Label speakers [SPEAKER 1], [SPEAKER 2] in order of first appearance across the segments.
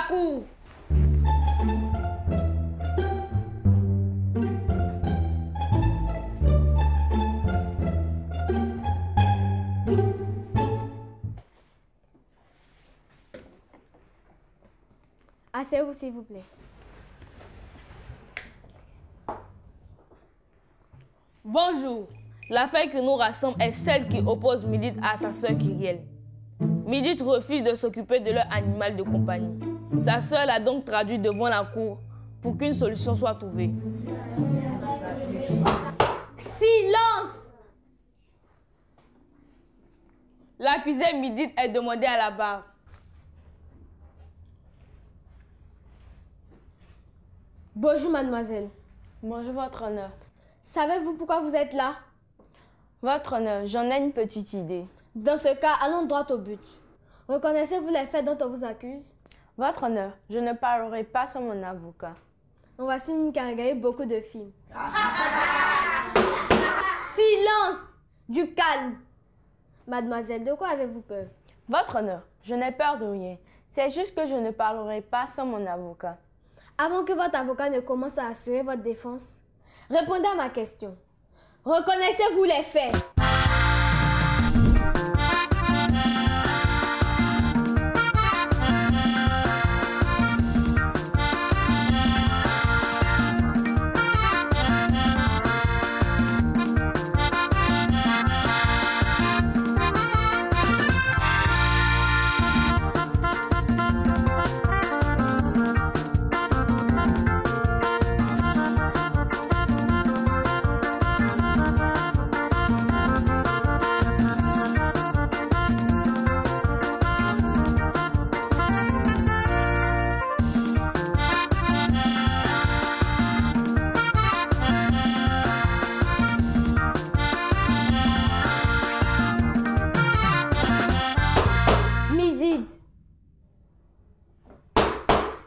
[SPEAKER 1] la cour.
[SPEAKER 2] Asseyez-vous, s'il vous plaît.
[SPEAKER 1] Bonjour. L'affaire qui nous rassemble est celle qui oppose Midit à sa sœur Kyrielle. Midit refuse de s'occuper de leur animal de compagnie. Sa sœur l'a donc traduit devant la cour pour qu'une solution soit trouvée.
[SPEAKER 2] Silence!
[SPEAKER 1] L'accusé Midit est demandé à la barre.
[SPEAKER 2] Bonjour, mademoiselle.
[SPEAKER 3] Bonjour, votre honneur.
[SPEAKER 2] Savez-vous pourquoi vous êtes là?
[SPEAKER 3] Votre honneur, j'en ai une petite idée.
[SPEAKER 2] Dans ce cas, allons droit au but. Reconnaissez-vous les faits dont on vous accuse?
[SPEAKER 3] Votre honneur, je ne parlerai pas sans mon avocat.
[SPEAKER 2] Voici une qui a regardé beaucoup de films. Silence! Du calme! Mademoiselle, de quoi avez-vous peur?
[SPEAKER 3] Votre honneur, je n'ai peur de rien. C'est juste que je ne parlerai pas sans mon avocat.
[SPEAKER 2] Avant que votre avocat ne commence à assurer votre défense, répondez à ma question. Reconnaissez-vous les faits?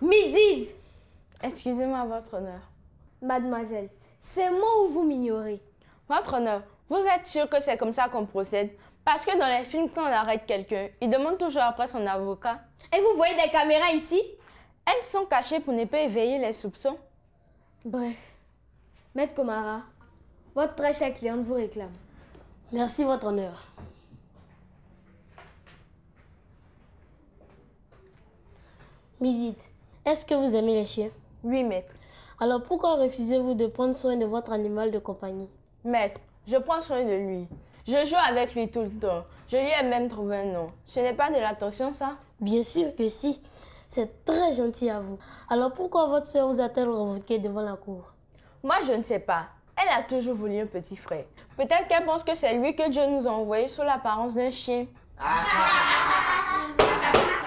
[SPEAKER 2] Midid!
[SPEAKER 3] Excusez-moi, votre honneur.
[SPEAKER 2] Mademoiselle, c'est moi ou vous m'ignorez?
[SPEAKER 3] Votre honneur, vous êtes sûr que c'est comme ça qu'on procède? Parce que dans les films, quand on arrête quelqu'un, il demande toujours après son avocat.
[SPEAKER 2] Et vous voyez des caméras ici?
[SPEAKER 3] Elles sont cachées pour ne pas éveiller les soupçons.
[SPEAKER 2] Bref, Maître Komara, votre très chère cliente vous réclame.
[SPEAKER 4] Merci, votre honneur. Midit, est-ce que vous aimez les chiens?
[SPEAKER 3] Oui, maître.
[SPEAKER 4] Alors pourquoi refusez-vous de prendre soin de votre animal de compagnie?
[SPEAKER 3] Maître, je prends soin de lui. Je joue avec lui tout le temps. Je lui ai même trouvé un nom. Ce n'est pas de l'attention, ça?
[SPEAKER 4] Bien sûr que si. C'est très gentil à vous. Alors pourquoi votre soeur vous a-t-elle revendiqué devant la cour?
[SPEAKER 3] Moi, je ne sais pas. Elle a toujours voulu un petit frère. Peut-être qu'elle pense que c'est lui que Dieu nous a envoyé sous l'apparence d'un chien.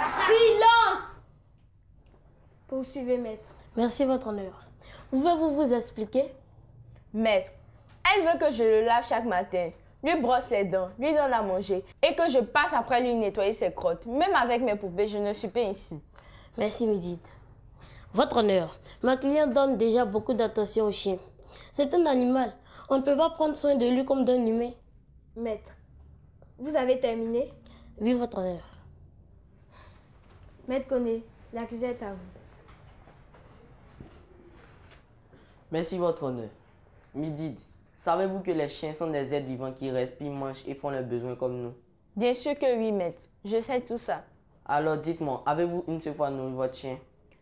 [SPEAKER 2] Silence! Poursuivez, maître.
[SPEAKER 4] Merci, votre honneur. Pouvez-vous vous expliquer?
[SPEAKER 3] Maître, elle veut que je le lave chaque matin, lui brosse les dents, lui donne à manger et que je passe après lui nettoyer ses crottes. Même avec mes poupées, je ne suis pas ici.
[SPEAKER 4] Merci, Midit. Votre honneur, ma cliente donne déjà beaucoup d'attention au chien. C'est un animal. On ne peut pas prendre soin de lui comme d'un humain.
[SPEAKER 2] Maître, vous avez terminé?
[SPEAKER 4] Oui, votre honneur.
[SPEAKER 2] Maître Koné, l'accusé est à vous.
[SPEAKER 5] Merci, votre honneur. Midid, savez-vous que les chiens sont des êtres vivants qui respirent, mangent et font leurs besoins comme nous?
[SPEAKER 3] Bien sûr que oui, maître. Je sais tout ça.
[SPEAKER 5] Alors dites-moi, avez-vous une seule fois nourri votre chien?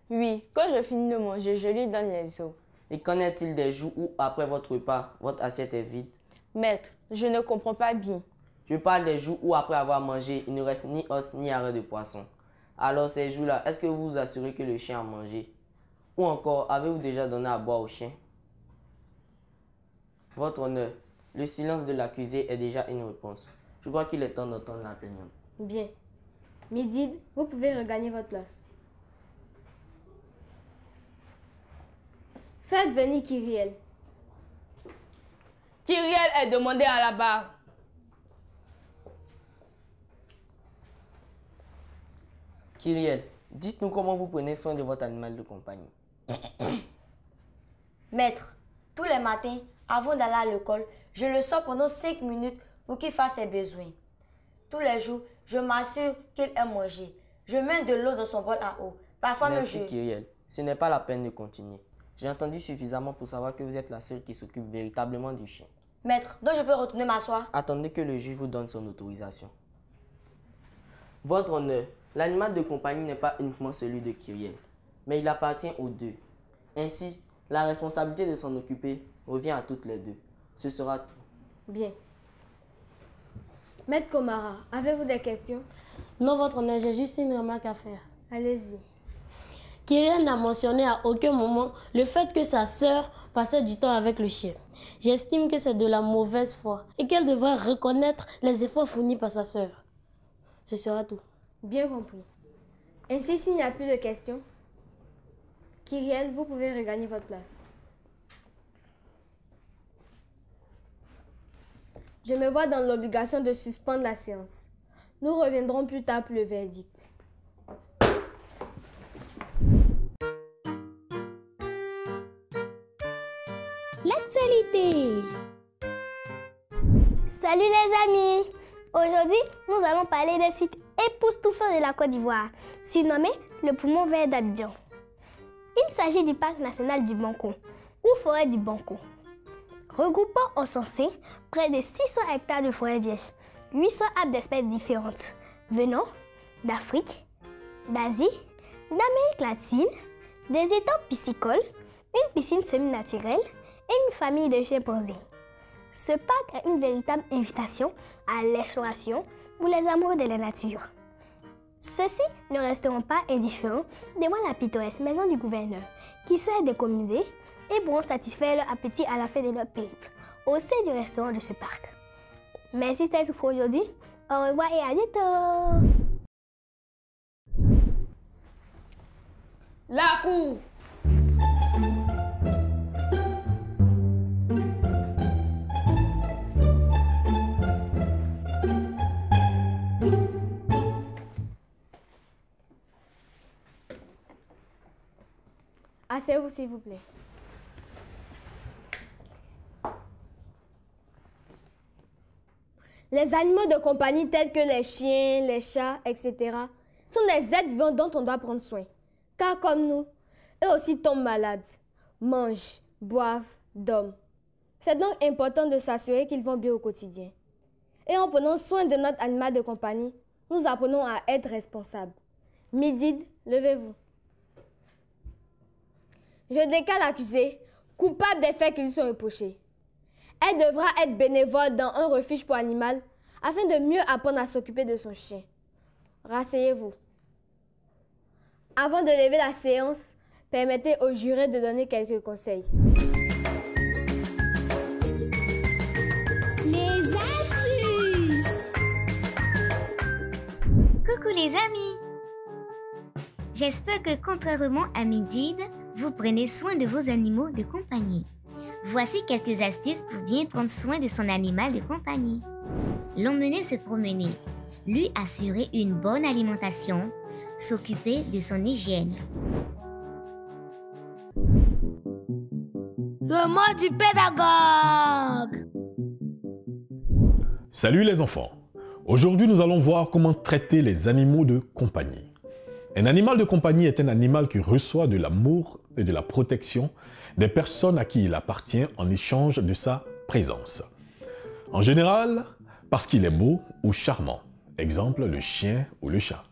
[SPEAKER 3] Oui, quand je finis de manger, je lui donne les os.
[SPEAKER 5] Et qu'en est-il des jours où, après votre repas, votre assiette est vide?
[SPEAKER 3] Maître, je ne comprends pas bien.
[SPEAKER 5] Je parle des jours où, après avoir mangé, il ne reste ni os ni arrêt de poisson. Alors ces jours-là, est-ce que vous vous assurez que le chien a mangé? Ou encore, avez-vous déjà donné à boire au chien? Votre honneur, le silence de l'accusé est déjà une réponse. Je crois qu'il est temps d'entendre la plaignante.
[SPEAKER 2] Bien. Midid, vous pouvez regagner votre place. Faites venir Kyrielle.
[SPEAKER 1] Kyrielle est demandée à la barre.
[SPEAKER 5] Kyrielle, dites-nous comment vous prenez soin de votre animal de compagnie.
[SPEAKER 6] Maître, tous les matins, avant d'aller à l'école, je le sors pendant 5 minutes pour qu'il fasse ses besoins. Tous les jours, je m'assure qu'il ait mangé. Je mets de l'eau dans son bol à eau. Parfois
[SPEAKER 5] Merci
[SPEAKER 6] même je...
[SPEAKER 5] Kyrielle. Ce n'est pas la peine de continuer. J'ai entendu suffisamment pour savoir que vous êtes la seule qui s'occupe véritablement du chien.
[SPEAKER 6] Maître, donc je peux retourner m'asseoir?
[SPEAKER 5] Attendez que le juge vous donne son autorisation. Votre honneur, l'animal de compagnie n'est pas uniquement celui de Kyrielle, mais il appartient aux deux. Ainsi, la responsabilité de s'en occuper revient à toutes les deux. Ce sera tout.
[SPEAKER 2] Bien. Maître Komara, avez-vous des questions?
[SPEAKER 4] Non, votre honneur, j'ai juste une remarque à faire.
[SPEAKER 2] Allez-y.
[SPEAKER 4] Kyrielle n'a mentionné à aucun moment le fait que sa sœur passait du temps avec le chien. J'estime que c'est de la mauvaise foi et qu'elle devrait reconnaître les efforts fournis par sa sœur. Ce sera tout.
[SPEAKER 2] Bien compris. Ainsi, s'il n'y a plus de questions, Kyrielle, vous pouvez regagner votre place. Je me vois dans l'obligation de suspendre la séance. Nous reviendrons plus tard pour le verdict.
[SPEAKER 7] L'actualité. Salut les amis. Aujourd'hui, nous allons parler des sites époustouflants de la Côte d'Ivoire, surnommé le poumon vert d'Abidjan. Il s'agit du parc national du Banco, ou forêt du Banco. Regroupant en son sein près de 600 hectares de forêt vierge, 800 arbres d'espèces différentes, venant d'Afrique, d'Asie, d'Amérique latine, des étangs piscicoles, une piscine semi-naturelle et une famille de chimpanzés. Ce parc est une véritable invitation à l'exploration pour les amoureux de la nature. Ceux-ci ne resteront pas indifférents devant la pittoresque maison du gouverneur, qui sert d'écomusée et pourront satisfaire leur appétit à la fin de leur périple, au sein du restaurant de ce parc. Merci, c'est tout pour aujourd'hui. Au revoir et à bientôt.
[SPEAKER 1] La cour.
[SPEAKER 2] Asseyez-vous, s'il vous plaît. Les animaux de compagnie tels que les chiens, les chats, etc. sont des êtres vivants dont on doit prendre soin. Car comme nous, eux aussi tombent malades, mangent, boivent, dorment. C'est donc important de s'assurer qu'ils vont bien au quotidien. Et en prenant soin de notre animal de compagnie, nous apprenons à être responsables. Midid, levez-vous. Je déclare l'accusé coupable des faits qui lui sont reprochés. Elle devra être bénévole dans un refuge pour animaux afin de mieux apprendre à s'occuper de son chien. Rasseyez-vous. Avant de lever la séance, permettez au juré de donner quelques conseils.
[SPEAKER 7] Les astuces.
[SPEAKER 8] Coucou les amis. J'espère que contrairement à Midid, vous prenez soin de vos animaux de compagnie. Voici quelques astuces pour bien prendre soin de son animal de compagnie. L'emmener se promener, lui assurer une bonne alimentation, s'occuper de son hygiène.
[SPEAKER 7] Le mot du pédagogue.
[SPEAKER 9] Salut les enfants. Aujourd'hui, nous allons voir comment traiter les animaux de compagnie. Un animal de compagnie est un animal qui reçoit de l'amour et de la protection des personnes à qui il appartient en échange de sa présence. En général, parce qu'il est beau ou charmant. Exemple, le chien ou le chat.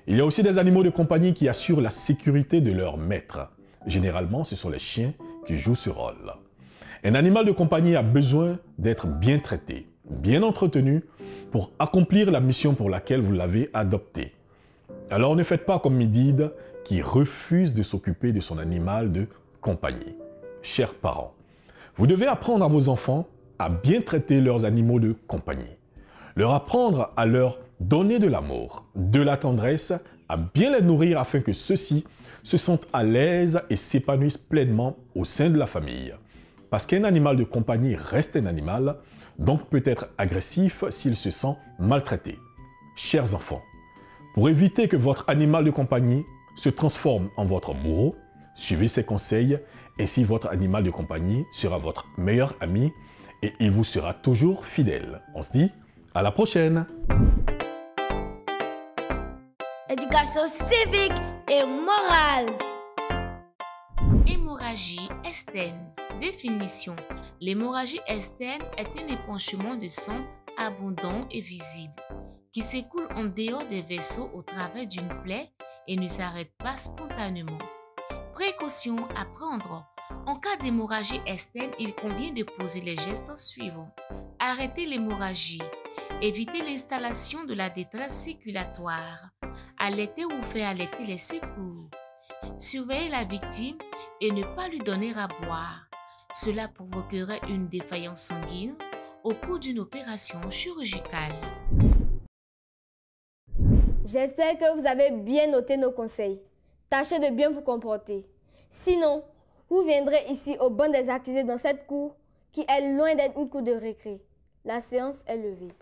[SPEAKER 9] Il y a aussi des animaux de compagnie qui assurent la sécurité de leur maître. Généralement, ce sont les chiens qui jouent ce rôle. Un animal de compagnie a besoin d'être bien traité, bien entretenu pour accomplir la mission pour laquelle vous l'avez adopté. Alors ne faites pas comme Midid qui refuse de s'occuper de son animal de compagnie. Chers parents, vous devez apprendre à vos enfants à bien traiter leurs animaux de compagnie. Leur apprendre à leur donner de l'amour, de la tendresse, à bien les nourrir afin que ceux-ci se sentent à l'aise et s'épanouissent pleinement au sein de la famille. Parce qu'un animal de compagnie reste un animal, donc peut être agressif s'il se sent maltraité. Chers enfants, pour éviter que votre animal de compagnie se transforme en votre bourreau, suivez ses conseils, ainsi votre animal de compagnie sera votre meilleur ami et il vous sera toujours fidèle. On se dit à la prochaine!
[SPEAKER 7] Éducation civique
[SPEAKER 2] et morale.
[SPEAKER 10] Hémorragie externe. Définition. L'hémorragie externe est un épanchement de sang abondant et visible qui s'écoule en dehors des vaisseaux au travers d'une plaie et ne s'arrête pas spontanément. Précaution à prendre. En cas d'hémorragie externe, il convient de poser les gestes suivants. Arrêter l'hémorragie. Éviter l'installation de la détresse circulatoire. Allaiter ou faire allaiter les secours. Surveiller la victime et ne pas lui donner à boire. Cela provoquerait une défaillance sanguine au cours d'une opération chirurgicale.
[SPEAKER 2] J'espère que vous avez bien noté nos conseils. Tâchez de bien vous comporter. Sinon, vous viendrez ici au banc des accusés dans cette cour qui est loin d'être une cour de récré. La séance est levée.